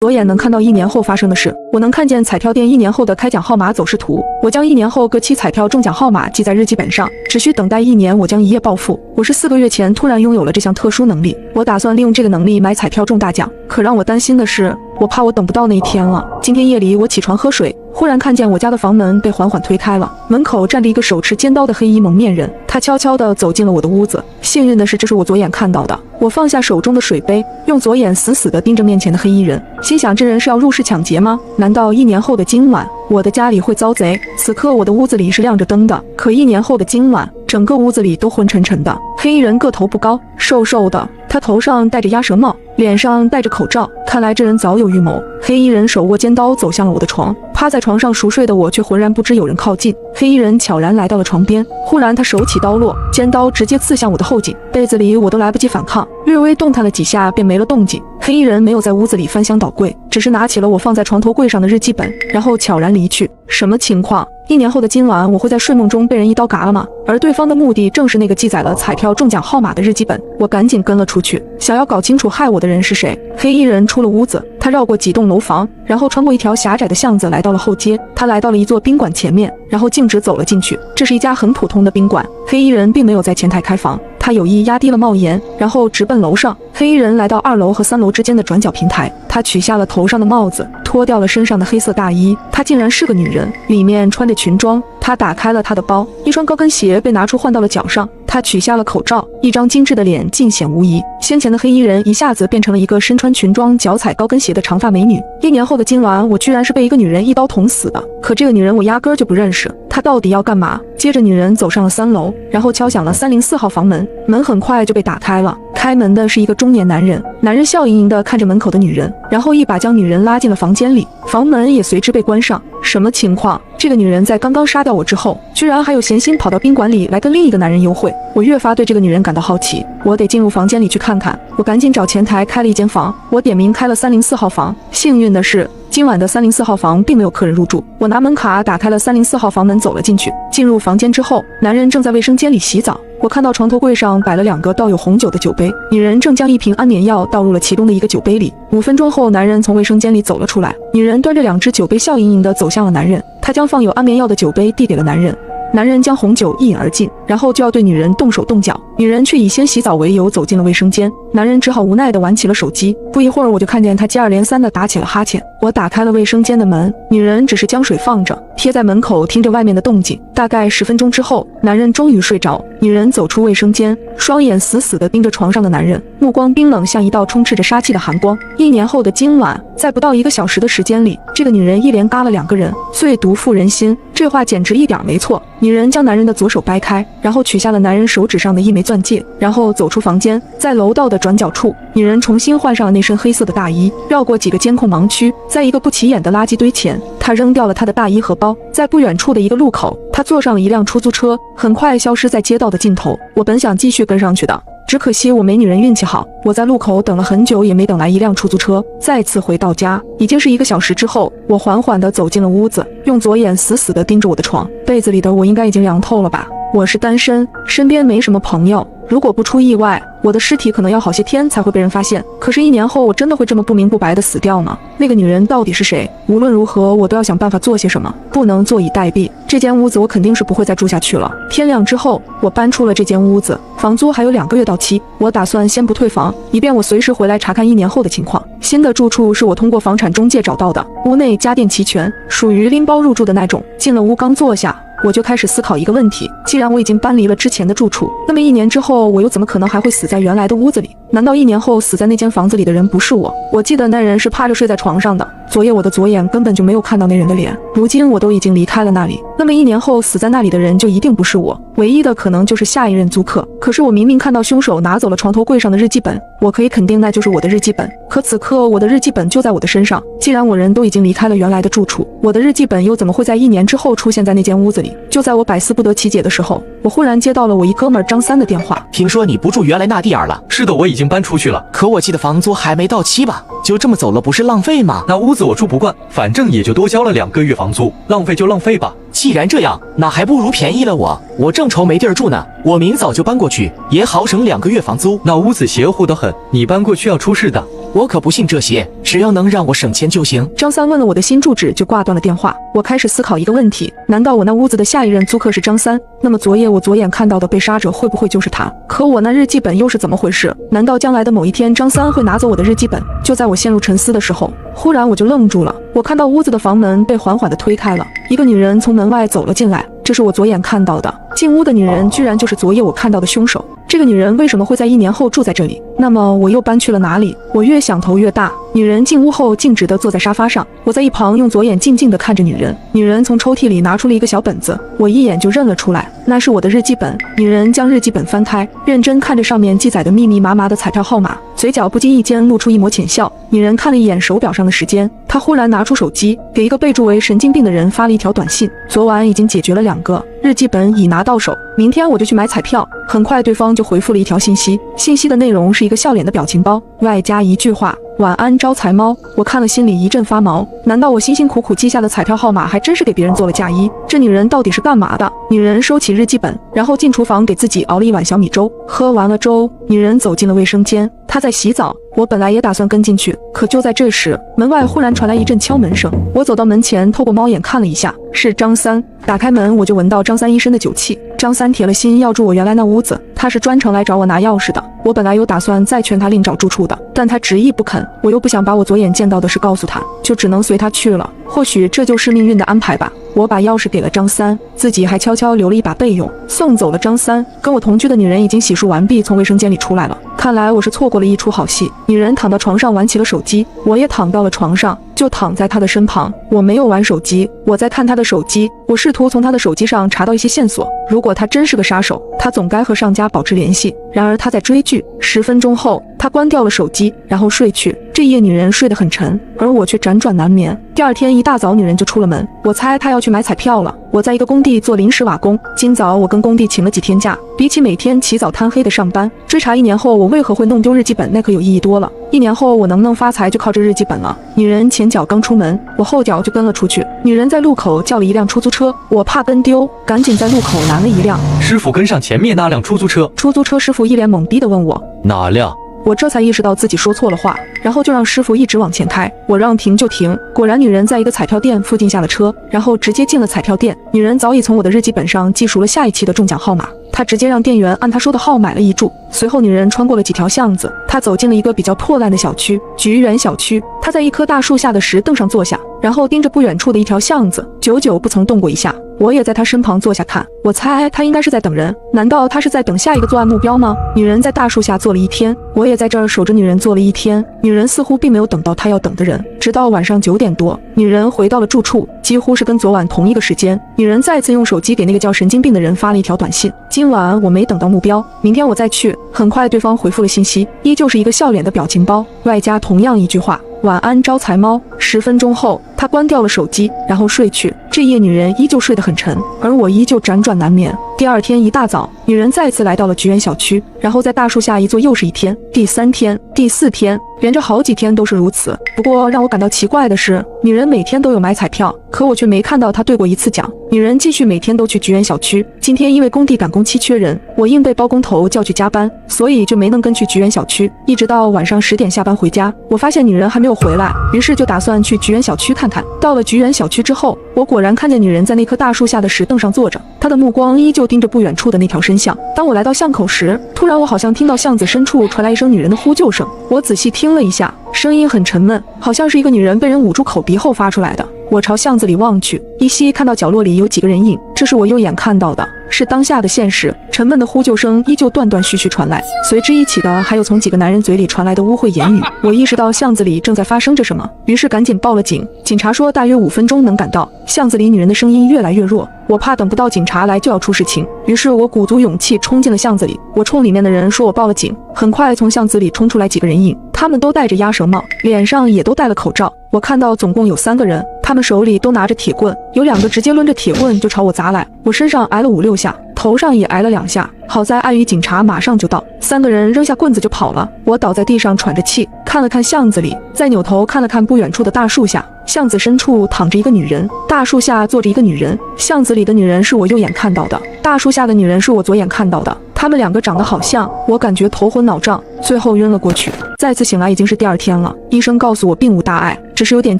左眼能看到1年后发生的事，我能看见彩票店1年后的开奖号码走势图。我将1年后各期彩票中奖号码记在日记本上，只需等待1年，我将一夜暴富。我是4个月前突然拥有了这项特殊能力，我打算利用这个能力买彩票中大奖。可让我担心的是，我怕我等不到那一天了。今天夜里我起床喝水，忽然看见我家的房门被缓缓推开了，门口站着一个手持尖刀的黑衣蒙面人，他悄悄地走进了我的屋子。幸运的是，这是我左眼看到的。我放下手中的水杯，用左眼死死地盯着面前的黑衣人，心想这人是要入室抢劫吗？难道1年后的今晚，我的家里会遭贼？此刻我的屋子里是亮着灯的，可1年后的今晚，整个屋子里都昏沉沉的。黑衣人个头不高，瘦瘦的，他头上戴着鸭舌帽，脸上戴着口罩，看来这人早有预谋。黑衣人手握尖刀走向了我的床，趴在床上熟睡的我却浑然不知有人靠近。黑衣人悄然来到了床边，忽然他手起刀落，尖刀直接刺向我的后颈，被子里我都来不及反抗，略微动弹了几下便没了动静。黑衣人没有在屋子里翻箱倒柜，只是拿起了我放在床头柜上的日记本，然后悄然离去。什么情况？1年后的今晚，我会在睡梦中被人一刀嘎了吗？而对方的目的正是那个记载了彩票中奖号码的日记本。我赶紧跟了出去，想要搞清楚害我的人是谁。黑衣人出了屋子，他绕过几栋楼房，然后穿过一条狭窄的巷子来到了后街。他来到了一座宾馆前面，然后径直走了进去。这是一家很普通的宾馆，黑衣人并没有在前台开房，他有意压低了帽檐，然后直奔楼上。黑衣人来到2楼和3楼之间的转角平台，他取下了头上的帽子，脱掉了身上的黑色大衣，她竟然是个女人，里面穿着裙装。他打开了他的包，一双高跟鞋被拿出换到了脚上，他取下了口罩，一张精致的脸尽显无疑。先前的黑衣人一下子变成了一个身穿裙装脚踩高跟鞋的长发美女。1年后的今晚，我居然是被一个女人一刀捅死的，可这个女人我压根儿就不认识，她到底要干嘛？接着女人走上了3楼，然后敲响了304号房门，门很快就被打开了。开门的是一个中年男人，男人笑盈盈地看着门口的女人，然后一把将女人拉进了房间里，房门也随之被关上。什么情况？这个女人在刚刚杀掉我之后，居然还有闲心跑到宾馆里来跟另一个男人幽会。我越发对这个女人感到好奇，我得进入房间里去看看。我赶紧找前台开了一间房，我点名开了304号房。幸运的是，今晚的304号房并没有客人入住。我拿门卡打开了304号房门，走了进去。进入房间之后，男人正在卫生间里洗澡。我看到床头柜上摆了2个倒有红酒的酒杯，女人正将1瓶安眠药倒入了其中的一个酒杯里。5分钟后，男人从卫生间里走了出来，女人端着2只酒杯笑盈盈地走向了男人，她将放有安眠药的酒杯递给了男人。男人将红酒一饮而尽，然后就要对女人动手动脚，女人却以先洗澡为由走进了卫生间。男人只好无奈地玩起了手机。不一会儿，我就看见他接二连三地打起了哈欠。我打开了卫生间的门，女人只是将水放着，贴在门口听着外面的动静。大概10分钟之后，男人终于睡着。女人走出卫生间，双眼死死地盯着床上的男人，目光冰冷，像一道充斥着杀气的寒光。1年后的今晚，在不到1个小时的时间里，这个女人一连嘎了2个人，最毒妇人心，这话简直一点没错。女人将男人的左手掰开，然后取下了男人手指上的1枚钻戒，然后走出房间。在楼道的转角处，女人重新换上了那身黑色的大衣，绕过几个监控盲区，在一个不起眼的垃圾堆前，她扔掉了她的大衣和包。在不远处的一个路口，她坐上了一辆出租车，很快消失在街道的尽头。我本想继续跟上去的，只可惜我没女人运气好，我在路口等了很久也没等来一辆出租车。再次回到家，已经是1个小时之后，我缓缓地走进了屋子，用左眼死死地盯着我的床。被子里的我应该已经凉透了吧？我是单身，身边没什么朋友，如果不出意外，我的尸体可能要好些天才会被人发现。可是1年后，我真的会这么不明不白的死掉吗？那个女人到底是谁？无论如何，我都要想办法做些什么，不能坐以待毙。这间屋子我肯定是不会再住下去了。天亮之后，我搬出了这间屋子，房租还有2个月到期，我打算先不退房，以便我随时回来查看1年后的情况。新的住处是我通过房产中介找到的，屋内家电齐全，属于拎包入住的那种。进了屋刚坐下，我就开始思考一个问题，既然我已经搬离了之前的住处，那么1年之后我又怎么可能还会死在原来的屋子里？难道1年后死在那间房子里的人不是我？我记得那人是趴着睡在床上的，昨夜我的左眼根本就没有看到那人的脸，如今我都已经离开了那里，那么1年后死在那里的人就一定不是我，唯一的可能就是下一任租客。可是我明明看到凶手拿走了床头柜上的日记本，我可以肯定那就是我的日记本，可此刻我的日记本就在我的身上。既然我人都已经离开了原来的住处，我的日记本又怎么会在1年之后出现在那间屋子里？就在我百思不得其解的时候，我忽然接到了我一哥们儿张三的电话。听说你不住原来那地儿了？是的，我已经搬出去了。可我记得房租还没到期吧？就这么走了不是浪费吗？那屋子我住不惯，反正也就多交了2个月房租，浪费就浪费吧。既然这样，那还不如便宜了我正愁没地儿住呢，我明早就搬过去，也好省2个月房租。那屋子邪乎得很，你搬过去要出事的。我可不信这些，只要能让我省钱就行。张三问了我的新住址，就挂断了电话。我开始思考一个问题：难道我那屋子的下一任租客是张三？那么昨夜我左眼看到的被杀者会不会就是他？可我那日记本又是怎么回事？难道将来的某一天，张三会拿走我的日记本？就在我陷入沉思的时候，忽然我就愣住了。我看到屋子的房门被缓缓地推开了，一个女人从门外走了进来，这是我左眼看到的。进屋的女人居然就是昨夜我看到的凶手。这个女人为什么会在1年后住在这里？那么我又搬去了哪里？我越想头越大。女人进屋后径直地坐在沙发上，我在一旁用左眼静静地看着女人。女人从抽屉里拿出了一个小本子，我一眼就认了出来，那是我的日记本。女人将日记本翻开，认真看着上面记载的密密麻麻的彩票号码，嘴角不经意间露出一抹浅笑。女人看了一眼手表上的时间，她忽然拿出手机，给一个备注为神经病的人发了一条短信：昨晚已经解决了2个，日记本已拿到手，明天我就去买彩票。很快对方就回复了一条信息，信息的内容是一个笑脸的表情包，外加一句话：晚安招财猫。我看了心里一阵发毛，难道我辛辛苦苦记下的彩票号码还真是给别人做了嫁衣？这女人到底是干嘛的？女人收起日记本，然后进厨房给自己熬了一碗小米粥。喝完了粥，女人走进了卫生间，她在洗澡。我本来也打算跟进去，可就在这时，门外忽然传来一阵敲门声。我走到门前，透过猫眼看了一下，是张三。打开门，我就闻到张三一身的酒气。张三铁了心要住我原来那屋子，他是专程来找我拿钥匙的。我本来有打算再劝他另找住处的，但他执意不肯。我又不想把我左眼见到的事告诉他，就只能随他去了。或许这就是命运的安排吧。我把钥匙给了张三，自己还悄悄留了一把备用。送走了张三，跟我同居的女人已经洗漱完毕，从卫生间里出来了。看来我是错过了一出好戏。女人躺到床上玩起了手机，我也躺到了床上，就躺在她的身旁。我没有玩手机，我在看她的手机。我试图从她的手机上查到一些线索。如果她真是个杀手，她总该和上家保持联系。然而她在追剧。10分钟后，她关掉了手机，然后睡去。这夜女人睡得很沉，而我却辗转难眠。第二天一大早，女人就出了门，我猜她要去买彩票了。我在一个工地做临时瓦工，今早我跟工地请了几天假，比起每天起早贪黑的上班，追查1年后我为何会弄丢日记本，那可有意义多了。1年后我能不能发财，就靠这日记本了。女人前脚刚出门，我后脚就跟了出去。女人在路口叫了一辆出租车，我怕跟丢，赶紧在路口拦了一辆。师傅跟上前面那辆出租车。出租车师傅一脸懵逼地问我哪辆？我这才意识到自己说错了话，然后就让师傅一直往前开，我让停就停。果然女人在一个彩票店附近下了车，然后直接进了彩票店。女人早已从我的日记本上记熟了下一期的中奖号码，她直接让店员按她说的号买了一注。随后女人穿过了几条巷子，她走进了一个比较破烂的小区，菊园小区。她在一棵大树下的石凳上坐下，然后盯着不远处的一条巷子，久久不曾动过一下。我也在她身旁坐下看，我猜她应该是在等人。难道她是在等下一个作案目标吗？女人在大树下坐了一天，我也在这儿守着女人坐了一天。女人似乎并没有等到她要等的人，直到晚上9点多，女人回到了住处，几乎是跟昨晚同一个时间。女人再次用手机给那个叫神经病的人发了一条短信：今晚我没等到目标，明天我再去。很快对方回复了信息，依旧是一个笑脸的表情包，外加同样一句话：晚安招财猫。10分钟后，她关掉了手机，然后睡去。这夜女人依旧睡得很沉，而我依旧辗转难眠。第二天一大早，女人再次来到了菊园小区，然后在大树下一坐又是一天。第3天、第4天，连着好几天都是如此。不过让我感到奇怪的是，女人每天都有买彩票，可我却没看到她兑过一次奖。女人继续每天都去菊园小区。今天因为工地赶工期缺人，我硬被包工头叫去加班，所以就没能跟去菊园小区。一直到晚上10点下班回家，我发现女人还没有回来，于是就打算去菊园小区看看。到了菊园小区之后，我果然看见女人在那棵大树下的石凳上坐着，她的目光依旧盯着不远处的那条深巷。当我来到巷口时，突然我好像听到巷子深处传来一声女人的呼救声。我仔细听了一下，声音很沉闷，好像是一个女人被人捂住口鼻后发出来的。我朝巷子里望去，依稀看到角落里有几个人影，这是我右眼看到的，是当下的现实。沉闷的呼救声依旧断断续续传来，随之一起的还有从几个男人嘴里传来的污秽言语。我意识到巷子里正在发生着什么，于是赶紧报了警。警察说大约5分钟能赶到。巷子里女人的声音越来越弱，我怕等不到警察来就要出事情，于是我鼓足勇气冲进了巷子里。我冲里面的人说我报了警。很快从巷子里冲出来几个人影，他们都戴着鸭舌帽，脸上也都戴了口罩。我看到总共有3个人，他们手里都拿着铁棍，有2个直接抡着铁棍就朝我砸来。我身上挨了5、6下，头上也挨了2下，好在碍于警察马上就到，3个人扔下棍子就跑了。我倒在地上喘着气，看了看巷子里，再扭头看了看不远处的大树下。巷子深处躺着一个女人，大树下坐着一个女人。巷子里的女人是我右眼看到的，大树下的女人是我左眼看到的。他们两个长得好像，我感觉头昏脑胀，最后晕了过去。再次醒来已经是第二天了，医生告诉我并无大碍，只是有点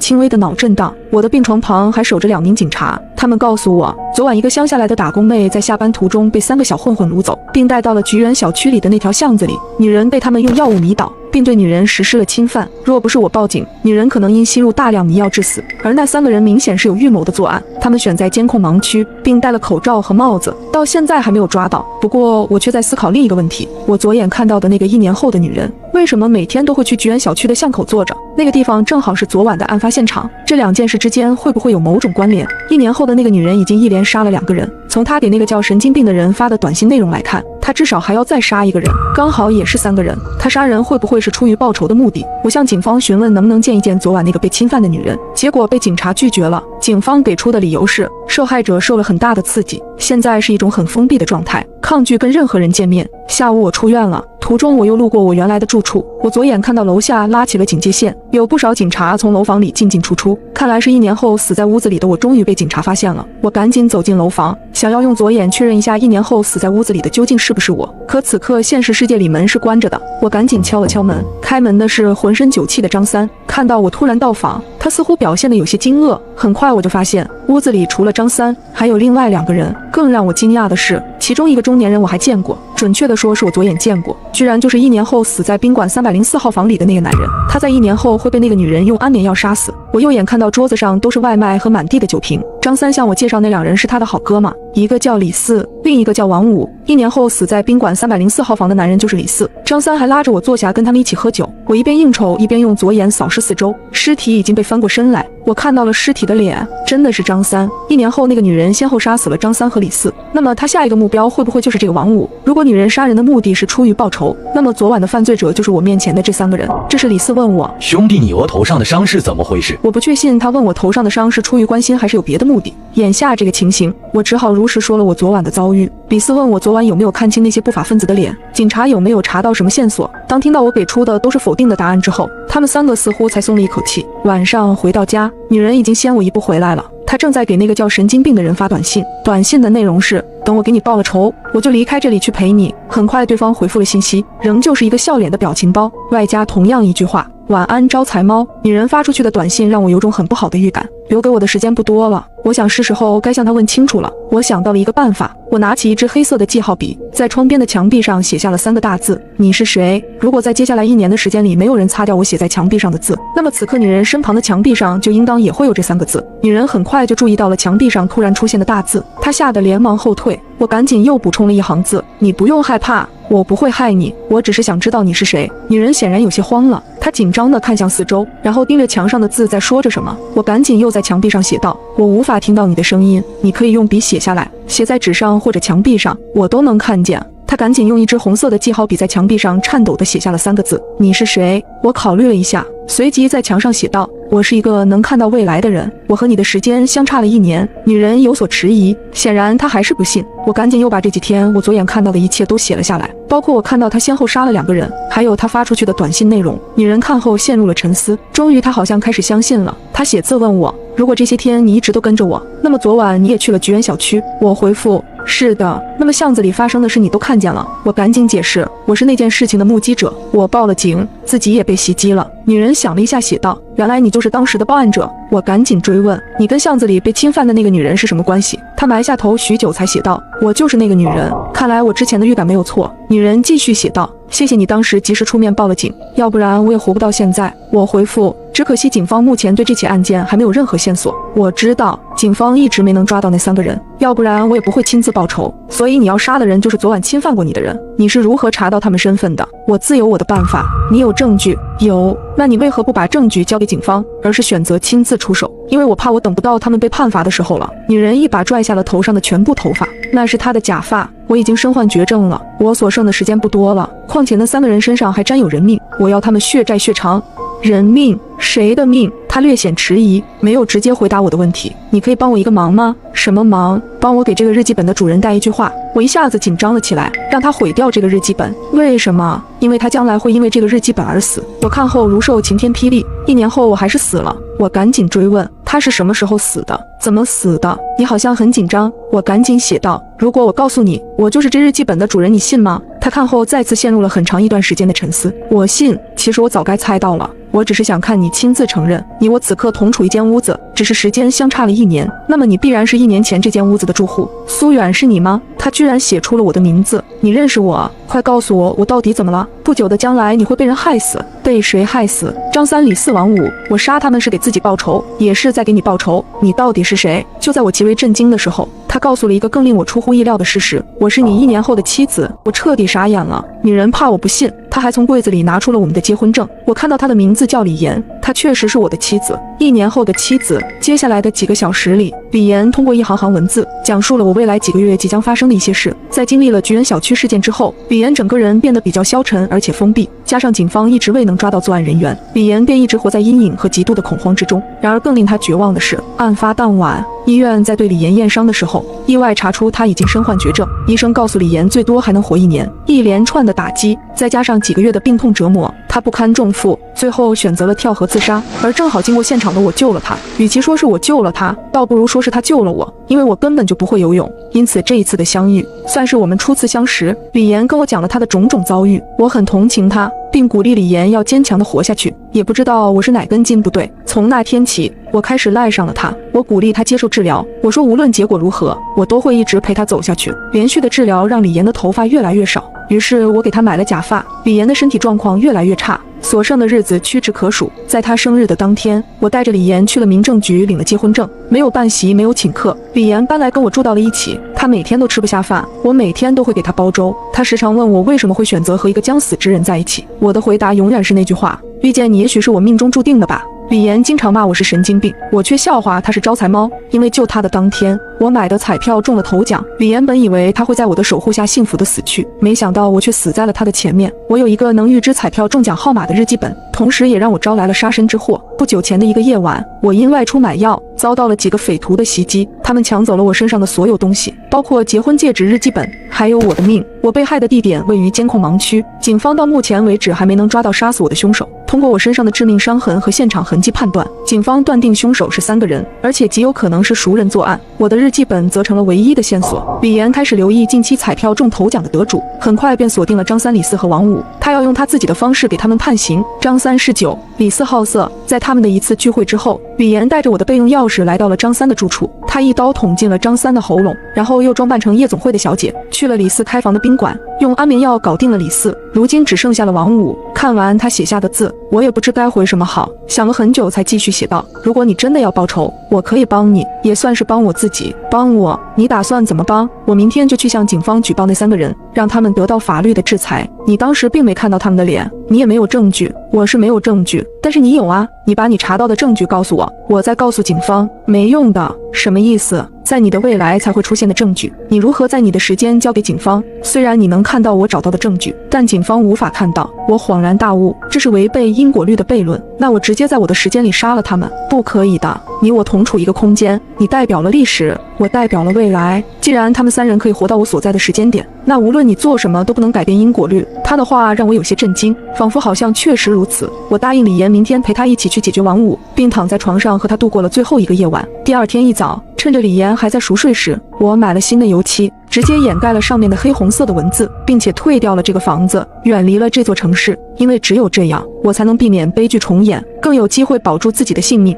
轻微的脑震荡。我的病床旁还守着2名警察，他们告诉我，昨晚一个乡下来的打工妹在下班途中被3个小混混掳走，并带到了菊园小区里的那条巷子里，女人被他们用药物迷倒，并对女人实施了侵犯。若不是我报警，女人可能因吸入大量迷药致死。而那3个人明显是有预谋的作案，他们选在监控盲区，并戴了口罩和帽子，到现在还没有抓到。不过我却在思考另一个问题，我左眼看到的那个1年后的女人，为什么每天都会去菊园小区的巷口坐着？那个地方正好是昨晚的案发现场，这2件事之间会不会有某种关联？1年后的那个女人已经一连杀了2个人，从她给那个叫神经病的人发的短信内容来看，她至少还要再杀1个人，刚好也是3个人。她杀人会不会是出于报仇的目的？我向警方询问能不能见一见昨晚那个被侵犯的女人，结果被警察拒绝了。警方给出的理由是，受害者受了很大的刺激，现在是一种很封闭的状态，抗拒跟任何人见面。下午我出院了，途中我又路过我原来的住处，我左眼看到楼下拉起了警戒线，有不少警察从楼房里进进出出，看来是1年后死在屋子里的我终于被警察发现了。我赶紧走进楼房，想要用左眼确认一下1年后死在屋子里的究竟是不是我，可此刻现实世界里门是关着的。我赶紧敲了敲门，开门的是浑身酒气的张三，看到我突然到访，他似乎表现得有些惊愕。很快我就发现屋子里除了张三还有另外2个人，更让我惊讶的是，其中一个中年人我还见过，准确的说是我左眼见过，居然就是1年后死在宾馆304号房里的那个男人。他在1年后会被那个女人用安眠药杀死。我右眼看到桌子上都是外卖和满地的酒瓶，张三向我介绍那2人是他的好哥们，一个叫李四，另一个叫王五。1年后死在宾馆304号房的男人就是李四。张三还拉着我坐下跟他们一起喝酒，我一边应酬一边用左眼扫视四周，尸体已经被翻过身来，我看到了尸体的脸，真的是张三。1年后那个女人先后杀死了张三和李四，那么她下一个目标会不会就是这个王五？如果女人杀人的目的是出于报仇，那么昨晚的犯罪者就是我面前的这3个人。这是李四问我，兄弟，你额头上的伤是怎么回事？我不确信他问我头上的伤是出于关心还是有别的目的。眼下这个情形，我只好如实说了我昨晚的遭遇。李四问我昨晚有没有看清那些不法分子的脸，警察有没有查到什么线索。当听到我给出的都是否定的答案之后，他们3个似乎才松了一口气。晚上回到家，女人已经先我1步回来了，她正在给那个叫神经病的人发短信，短信的内容是，等我给你报了仇，我就离开这里去陪你。很快对方回复了信息，仍旧是一个笑脸的表情包，外加同样一句话，晚安招财猫。女人发出去的短信让我有种很不好的预感，留给我的时间不多了，我想是时候该向她问清楚了。我想到了一个办法，我拿起一支黑色的记号笔，在窗边的墙壁上写下了3个大字，你是谁。如果在接下来1年的时间里没有人擦掉我写在墙壁上的字，那么此刻女人身旁的墙壁上就应当也会有这3个字。女人很快就注意到了墙壁上突然出现的大字，她吓得连忙后退。我赶紧又补充了1行字，你不用害怕，我不会害你，我只是想知道你是谁。女人显然有些慌了，她紧张地看向四周，然后盯着墙上的字在说着什么。我赶紧又在墙壁上写道，我无法听到你的声音，你可以用笔写下来，写在纸上或者墙壁上，我都能看见。他赶紧用一支红色的记号笔在墙壁上颤抖地写下了3个字，你是谁。我考虑了一下，随即在墙上写道，我是一个能看到未来的人，我和你的时间相差了1年。女人有所迟疑，显然她还是不信。我赶紧又把这几天我左眼看到的一切都写了下来，包括我看到他先后杀了2个人，还有他发出去的短信内容。女人看后陷入了沉思，终于她好像开始相信了。她写字问我，如果这些天你一直都跟着我，那么昨晚你也去了菊园小区。我回复，是的。那么巷子里发生的事你都看见了？我赶紧解释，我是那件事情的目击者，我报了警，自己也被袭击了。女人想了一下写道，原来你就是当时的报案者。我赶紧追问，你跟巷子里被侵犯的那个女人是什么关系？她埋下头许久才写道，我就是那个女人。看来我之前的预感没有错。女人继续写道，谢谢你当时及时出面报了警，要不然我也活不到现在。我回复，只可惜警方目前对这起案件还没有任何线索。我知道警方一直没能抓到那3个人，要不然我也不会亲自报仇。所以你要杀的人就是昨晚侵犯过你的人，你是如何查到他们身份的？我自有我的办法。你有证据？有。那你为何不把证据交给警方，而是选择亲自出手？因为我怕我等不到他们被判罚的时候了。女人一把拽下了头上的全部头发，那是她的假发。我已经身患绝症了，我所剩的时间不多了，况且那3个人身上还沾有人命，我要他们血债血偿。人命？谁的命？他略显迟疑，没有直接回答我的问题。你可以帮我一个忙吗？什么忙？帮我给这个日记本的主人带一句话。我一下子紧张了起来，让他毁掉这个日记本。为什么？因为他将来会因为这个日记本而死。我看后如受晴天霹雳，1年后我还是死了。我赶紧追问，他是什么时候死的？怎么死的？你好像很紧张。我赶紧写道，如果我告诉你，我就是这日记本的主人，你信吗？他看后再次陷入了很长一段时间的沉思。我信，其实我早该猜到了，我只是想看你亲自承认，你我此刻同处一间屋子，只是时间相差了1年，那么你必然是1年前这间屋子的住户。苏远是你吗？他居然写出了我的名字，你认识我？快告诉我，我到底怎么了？不久的将来你会被人害死。被谁害死？张三、李四、王五，我杀他们是给自己报仇，也是在给你报仇。你到底是谁？就在我极为震惊的时候，他告诉了一个更令我出乎意料的事实，我是你1年后的妻子。我彻底傻眼了。女人怕我不信，他还从柜子里拿出了我们的结婚证，我看到他的名字叫李岩，她确实是我的妻子，1年后的妻子。接下来的几个小时里，李岩通过一行行文字讲述了我未来几个月即将发生的一些事。在经历了菊园小区事件之后，李岩整个人变得比较消沉而且封闭，加上警方一直未能抓到作案人员，李岩便一直活在阴影和极度的恐慌之中。然而更令他绝望的是，案发当晚，医院在对李岩验伤的时候，意外查出他已经身患绝症，医生告诉李岩最多还能活1年。一连串的打击，再加上几个月的病痛折磨，他不堪重负，最后选择了跳河自杀。而正好经过现场的我救了他，与其说是我救了他，倒不如说是他救了我，因为我根本就不会游泳。因此这一次的相遇，算是我们初次相识。李岩跟我讲了他的种种遭遇，我很同情他，并鼓励李岩要坚强地活下去。也不知道我是哪根筋不对，从那天起，我开始赖上了他。我鼓励他接受治疗，我说无论结果如何，我都会一直陪他走下去。连续的治疗让李岩的头发越来越少，于是我给他买了假发。李岩的身体状况越来越差，所剩的日子屈指可数。在他生日的当天，我带着李岩去了民政局领了结婚证，没有办席，没有请客。李岩搬来跟我住到了一起，他每天都吃不下饭，我每天都会给他煲粥。他时常问我为什么会选择和一个将死之人在一起，我的回答永远是那句话：遇见你也许是我命中注定的吧。李岩经常骂我是神经病，我却笑话他是招财猫，因为救他的当天，我买的彩票中了头奖。李岩本以为他会在我的守护下幸福的死去，没想到我却死在了他的前面。我有一个能预知彩票中奖号码的日记本，同时也让我招来了杀身之祸。不久前的一个夜晚，我因外出买药，遭到了几个匪徒的袭击，他们抢走了我身上的所有东西，包括结婚戒指、日记本，还有我的命。我被害的地点位于监控盲区，警方到目前为止还没能抓到杀死我的凶手。通过我身上的致命伤痕和现场痕迹判断，警方断定凶手是3个人，而且极有可能是熟人作案。我的日记本则成了唯一的线索。李岩开始留意近期彩票中头奖的得主，很快便锁定了张三、李四和王五，他要用他自己的方式给他们判刑。张三嗜酒，李四好色。在他们的一次聚会之后，李岩带着我的备用钥匙来到了张三的住处，他一刀捅进了张三的喉咙，然后又装扮成夜总会的小姐，去了李四开房的宾馆，用安眠药搞定了李四。如今只剩下了王五。看完他写下的字，我也不知该回什么好，想了很久才继续写道：如果你真的要报仇，我可以帮你，也算是帮我自己。帮我？你打算怎么帮？我明天就去向警方举报那3个人，让他们得到法律的制裁。你当时并没看到他们的脸，你也没有证据。我是没有证据，但是你有啊，你把你查到的证据告诉我，我再告诉警方。没用的。什么意思？在你的未来才会出现的证据，你如何在你的时间交给警方？虽然你能看到我找到的证据，但警方无法看到。我恍然大悟，这是违背因果律的悖论。那我直接在我的时间里杀了他们？不可以的。你我同处一个空间，你代表了历史，我代表了未来。既然他们3人可以活到我所在的时间点，那无论你做什么都不能改变因果律。他的话让我有些震惊，仿佛好像确实如此。我答应李岩明天陪他一起去解决王五，并躺在床上和他度过了最后一个夜晚。第二天一早，趁着李岩还在熟睡时，我买了新的油漆，直接掩盖了上面的黑红色的文字，并且退掉了这个房子，远离了这座城市。因为只有这样，我才能避免悲剧重演，更有机会保住自己的性命。